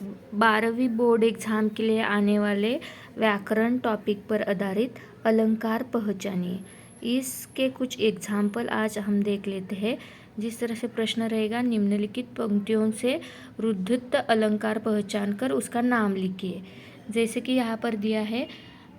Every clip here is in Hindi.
12वीं बोर्ड एग्ज़ाम के लिए आने वाले व्याकरण टॉपिक पर आधारित अलंकार पहचानिए। इसके कुछ एग्जाम्पल आज हम देख लेते हैं। जिस तरह से प्रश्न रहेगा, निम्नलिखित पंक्तियों से रुद्धृत अलंकार पहचान कर उसका नाम लिखिए। जैसे कि यहाँ पर दिया है,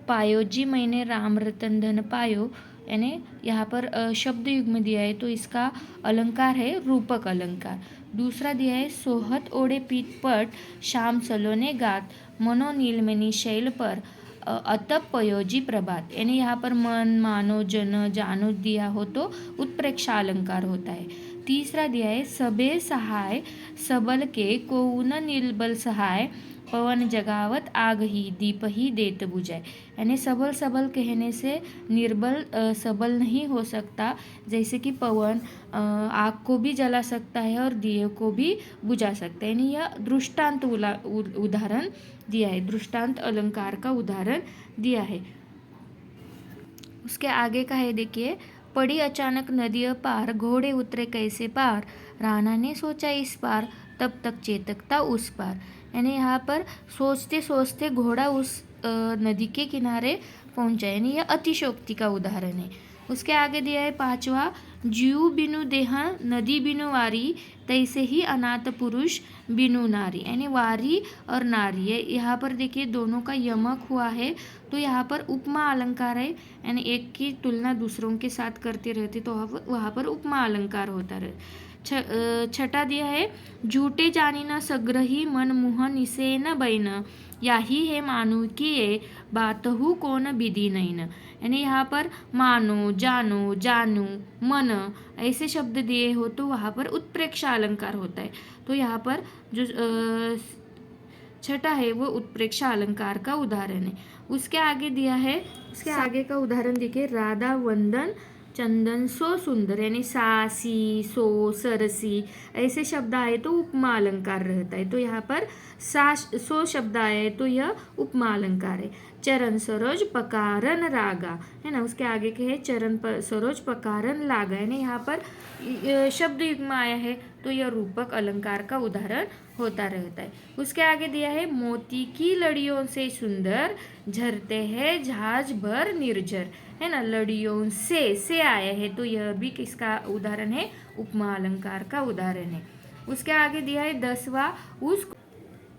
पायो जी मैंने राम रतन धन पायो, यानी यहाँ पर शब्द युग्म दिया है, तो इसका अलंकार है रूपक अलंकार। दूसरा दिया है, सोहत ओढ़े पीत पट श्याम सलोने गात, मनो नीलमणि शैल पर अतप पयोजी प्रभात, यानी यहाँ पर मन, मानो, जन, जानो दिया हो तो उत्प्रेक्षा अलंकार होता है। तीसरा दिया है, सबे सहाय सबल के कोउन निर्बल सहाय, पवन जगावत आग ही दीप ही देत बुझाए, यानी सबल सबल कहने से निर्बल सबल नहीं हो सकता। जैसे कि पवन आग को भी जला सकता है और दिए को भी बुझा सकता है, यानी यह दृष्टांत उदाहरण दिया है, दृष्टांत अलंकार का उदाहरण दिया है। उसके आगे का है, देखिए, पड़ी अचानक नदी पार, घोड़े उतरे कैसे पार, राणा ने सोचा इस पार, तब तक चेतकता उस पार, यानी यहाँ पर सोचते सोचते घोड़ा उस नदी के किनारे पहुंचा, यानी यह अतिशयोक्ति का उदाहरण है। उसके आगे दिया है पांचवा, जीव बिनु देह नदी बिनु वारी, तैसे ही अनाथ पुरुष बिनु नारी, यानी वारी और नारी है, यहाँ पर देखिए दोनों का यमक हुआ है, तो यहाँ पर उपमा अलंकार है, यानी एक की तुलना दूसरों के साथ करते रहते तो वहाँ पर उपमा अलंकार होता रहे। छठा दिया है, झूठे जानी न सग्रही मन मुह निसे न बैन, याही है मानु की ये बातहु कौन विधि नैन, यानी यहाँ पर मानो, जानो, जानू, मन ऐसे शब्द दिए हो तो वहाँ पर उत्प्रेक्षा अलंकार होता है। तो यहाँ पर जो छठा है वो उत्प्रेक्षा अलंकार का उदाहरण है। उसके आगे दिया है, उसके आगे का उदाहरण देखिए, राधा वंदन चंदन सो सुंदर, यानी सासी, सो, सरसी ऐसे शब्द आए तो उपमा अलंकार रहता है। तो यहाँ पर सो शब्द आया है तो यह उपमा अलंकार है। चरण सरोज पकारन रागा, है ना, उसके आगे के है चरण सरोज पकारन लागा, यानी यहाँ पर शब्द युग्म आया है तो यह रूपक अलंकार का उदाहरण होता रहता है। उसके आगे दिया है, मोती की लड़ियों से सुंदर, झरते हैं झाज भर निर्झर, है ना, लड़ियों से आया है तो यह भी किसका उदाहरण है, उपमा अलंकार का उदाहरण है। उसके आगे दिया है 10वां,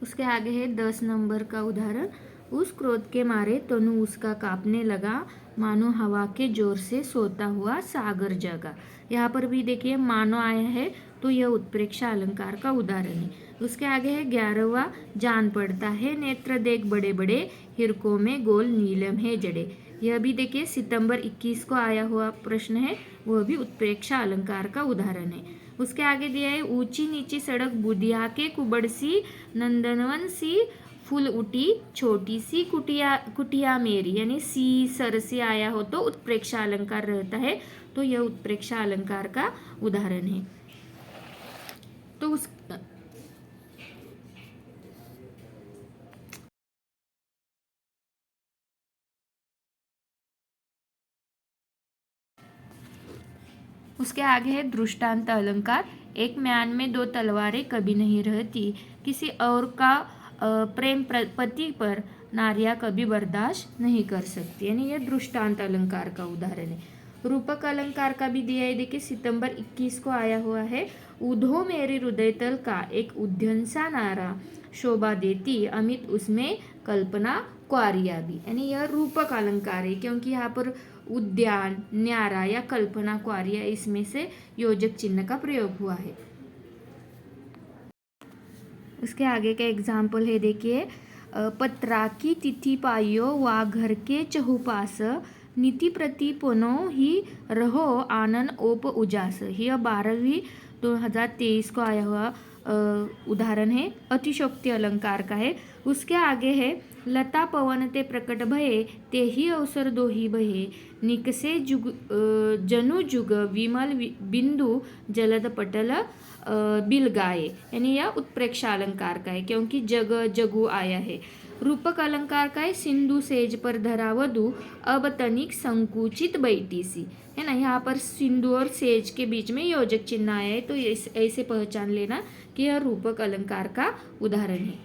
उसके आगे है 10 नंबर का उदाहरण, उस क्रोध के मारे तनु उसका कांपने लगा, मानो हवा के जोर से सोता हुआ सागर जगा, यहाँ पर भी देखिए मानो आया है तो यह उत्प्रेक्षा अलंकार का उदाहरण है। उसके आगे है 11वां, जान पड़ता है नेत्र देख बड़े बड़े, हिरकों में गोल नीलम है जड़े, यह भी देखिए सितंबर 21 को आया हुआ प्रश्न है, वह भी उत्प्रेक्षा अलंकार का उदाहरण है। उसके आगे दिया है, ऊंची नीची सड़क बुधिया के कुबड़ सी, नंदनवन सी फूल उठी, छोटी सी कुटिया कुटिया मेरी, यानी सी सरसी आया हो तो उत्प्रेक्षा अलंकार रहता है, तो यह उत्प्रेक्षा अलंकार का उदाहरण है। तो उसके आगे है दृष्टांत अलंकार, एक म्यान में 2 तलवारें कभी नहीं रहती, किसी और का प्रेम पति पर नारियां कभी बर्दाश्त नहीं कर सकती, यानी यह दृष्टांत अलंकार का उदाहरण है। रूपक अलंकार का भी दिया है, देखिए सितंबर 21 को आया हुआ है, उधो मेरे हृदय तल का एक उद्यन सा नारा, शोभा देती अमित उसमें कल्पना क्वारिया भी, यानी यह रूपक अलंकार है क्योंकि यहाँ पर उद्यान, न्यारा या कल्पना क्वारिया इसमें से योजक चिन्ह का प्रयोग हुआ है। उसके आगे का एग्जाम्पल है, देखिए, पत्रा की तिथि पाइयो वा घर के चहुपास, नीति प्रति पुनो ही रहो आनंद ओप उजास, यह 12वीं 2023 को आया हुआ उदाहरण है, अतिशोक्ति अलंकार का है। उसके आगे है, लता पवन ते प्रकट भये, ते ही अवसर दोही भये, निकसे जुग जनु जुग विमल बिंदु जलद पटल बिलगाए, यानी यह उत्प्रेक्षा अलंकार का है क्योंकि जग जगु आया है। रूपक अलंकार का है, सिंधु सेज पर धरा वधु, अब तनिक संकुचित बैठी सी, है ना, यहाँ पर सिंधु और सेज के बीच में योजक चिन्ह आया है तो ऐसे पहचान लेना कि यह रूपक अलंकार का उदाहरण है।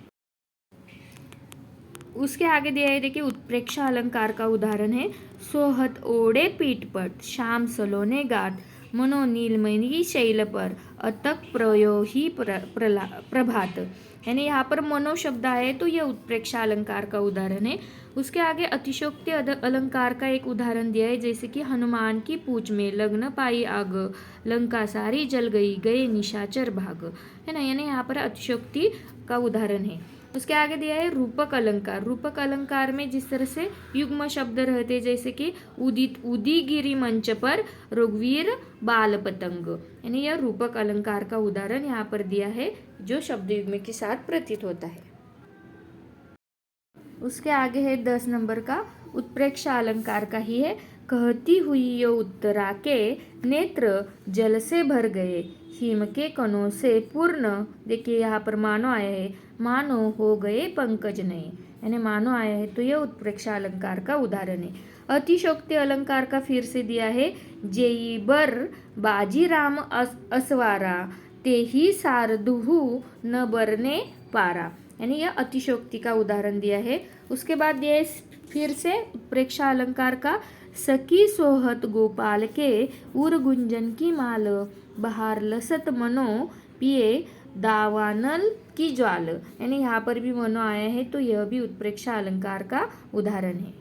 उसके आगे दिया है, देखिए उत्प्रेक्षा अलंकार का उदाहरण है, सोहत ओढ़े पीठपट, श्याम सलोने गात, मनो नीलमणि शैल पर, अतक प्रयोही प्रभात। यानी यहाँ पर मनो शब्द आए तो यह उत्प्रेक्षा अलंकार का उदाहरण है। उसके आगे अतिशयोक्ति अलंकार का एक उदाहरण दिया है, जैसे कि हनुमान की पूछ में लग्न पाई आग, लंका सारी जल गई, गए निशाचर भाग, है ना। यानी यहाँ पर अतिशयोक्ति का उदाहरण है। उसके आगे दिया है रूपक अलंकार। रूपक अलंकार में जिस तरह से युग्म शब्द रहते, जैसे कि उदित उदिगिरी मंच पर रघुवीर बाल पतंग, यानी यह रूपक अलंकार का उदाहरण यहाँ पर दिया है, जो शब्द युग्म के साथ प्रतीत होता है। उसके आगे है 10 नंबर का उत्प्रेक्षा अलंकार का ही है, कहती हुई ये उत्तरा के नेत्र जल से भर गए, हिम के कणों से पूर्ण। देखिए यहाँ पर मानो आया है, मानो हो गए पंकज नए, यानी मानो आया है तो यह उत्प्रेक्षा अलंकार का उदाहरण है। अतिशयोक्ति अलंकार का फिर से दिया है, जेई बर बाजी राम असवारा, ते ही सारदुहु न बरने पारा, यानी यह अतिशयोक्ति का उदाहरण दिया है। उसके बाद दिया है फिर से उत्प्रेक्षा अलंकार का, सखी सोहत गोपाल के उर गुंजन की माल, बहार लसत मनो पिए दावानल की ज्वाल, यानी यहाँ पर भी मनो आया है तो यह भी उत्प्रेक्षा अलंकार का उदाहरण है।